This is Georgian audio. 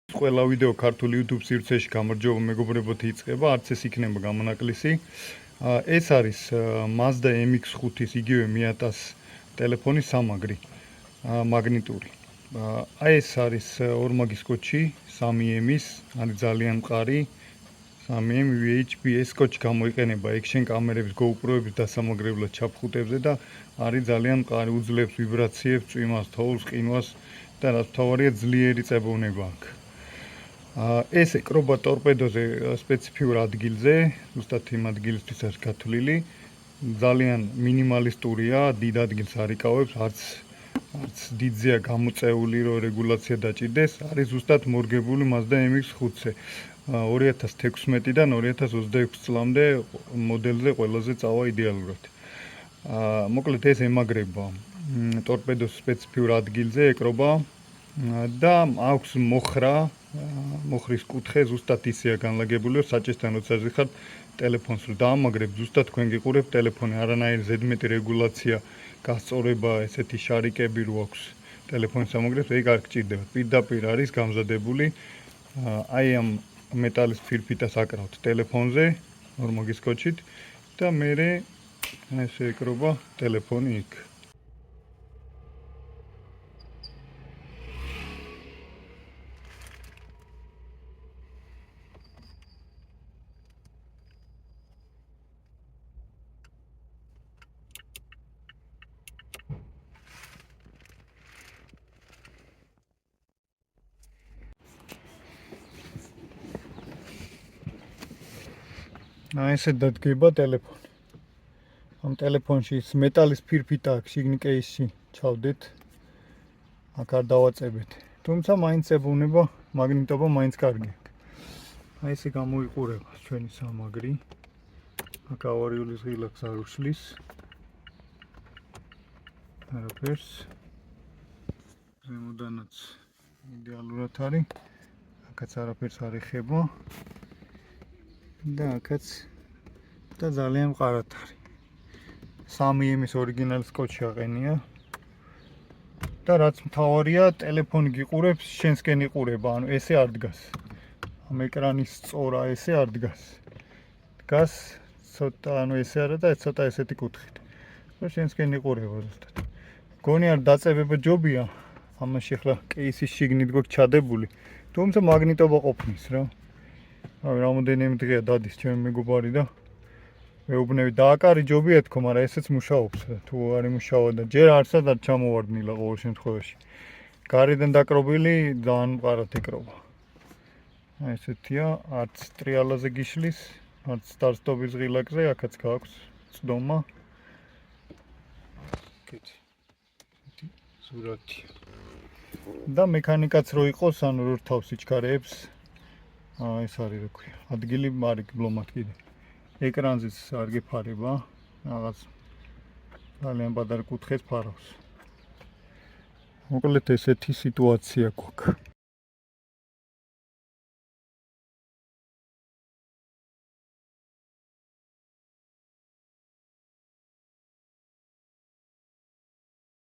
ყველა ვიდეო ქართულ YouTube სივრცეში გამარჯობა მეგობრებოთი იწყება, არც ეს იქნება გამონაკლისი. ეს არის Mazda MX-5-ის იგივე 1000 ტელეფონის სამაგრი, მაგნიტური. აი ეს არის ორმაგის კოჩი, 3M-ის, არის ძალიან მყარი. 3M VHP-S კოჩი გამოიყენება action კამერების, GoPro-ების დასამაგრებლად ჩაფხუტებზე და არის ძალიან მყარი, უძლებს ვიბრაციებს, წვიმას, თოვლს, ყინვას და რაც მთავარია ძლიერი წებოვნება აქვს. ეს ეკრობა ტორპედოზე სპეციფიურ ადგილზე, ზუსტად იმ ადგილისთვის არის გათვლილი. ძალიან მინიმალისტურია, დიდ ადგილს არ იკავებს, არც დიდზეა გამოწეული, რომ რეგულაცია დაჭირდეს. არის ზუსტად მორგებული Mazda MX-5-ზე. 2016-დან 2026 წლამდე მოდელზე ყველაზე წავა იდეალურად. მოკლედ ეს ემაგრება ტორპედოს სპეციფიურ ადგილზე ეკრობა და აქვს მოხრის კუთხე ზუსტად ისეა განლაგებული, რომ საჭესთან როცა ზიხართ ტელეფონს რომ დაამაგრებთ, ზუსტად თქვენ გიყურებთ ტელეფონი, არანაირი ზედმეტი რეგულაცია, გასწორება, ესეთი შარიკები რო აქვს ტელეფონის ამაგრებს, ეგ არ გჭირდება. პირდაპირ არის გამზადებული. აი ამ მეტალის ფირფიტას აკრავთ ტელეფონზე, ორმაგის კოჩით და მერე ესე ეკრობა ტელეფონი იქ. აი ესე დადგება ტელეფონი. ამ ტელეფონში ის მეტალის ფირფიტა აქვს, შიგნით კეისში ჩავდეთ. აქ არ დავაწებეთ. თუმცა მაინც ებუნება, მაგნიტობა მაინც კარგი აქვს. აი ესე გამოიყურება ჩვენი სამაგრი. აქ ავარიული ღილაკს არ უშლის. არაფერს. ზემოდანაც იდეალურად არის. აქაც არაფერს არ ეხება. და აქაც და ძალიან მყარად არის. 3M-ის ორიგინალის კოჩი აყენია. და რაც მთავარია, ტელეფონი გიყურებს, შენსკენ იყურება, ანუ ესე არ დგას. ამ ეკრანის სწორა ესე არ დგას. დგას ცოტა, ანუ ესე არა და ცოტა ესეთი კუთხით. და შენსკენ იყურება ზუსტად. გონი არ დაწებება ჯობია. ამაში ახლა კეისის შიგნით გვაქვს ჩადებული. თუმცა მაგნიტობა ყოფნის რა. რამოდენიმე დღეა დადის ჩემი მეგობარი და მეუბნები დააკარი ჯობია თქო, მაგრამ ესეც მუშაობს და თუ არ იმუშავა და ჯერ არცად არ ჩამოვარდნილა ყოველ შემთხვევაში. გარედან დაკრობილი ძალიან მყარად ეკრობა. აი ესეთია, არც ტრიალაზე გიშლის, არც სტარტ-სტოპის ღილაკზე, აქაც გაქვს წდომა. კეთი. ესეთი სურათი. და მექანიკაც რო იყოს, ანუ რო თავს იჩქარეებს, ეს არის რა ქვია, ადგილი არ იგბლომათ კიდე. ეკრანზეც არ გეფარება, რაღაც ძალიან პატარა კუთხეს ფარავს. მოკლედ ესეთი სიტუაცია გვაქვს.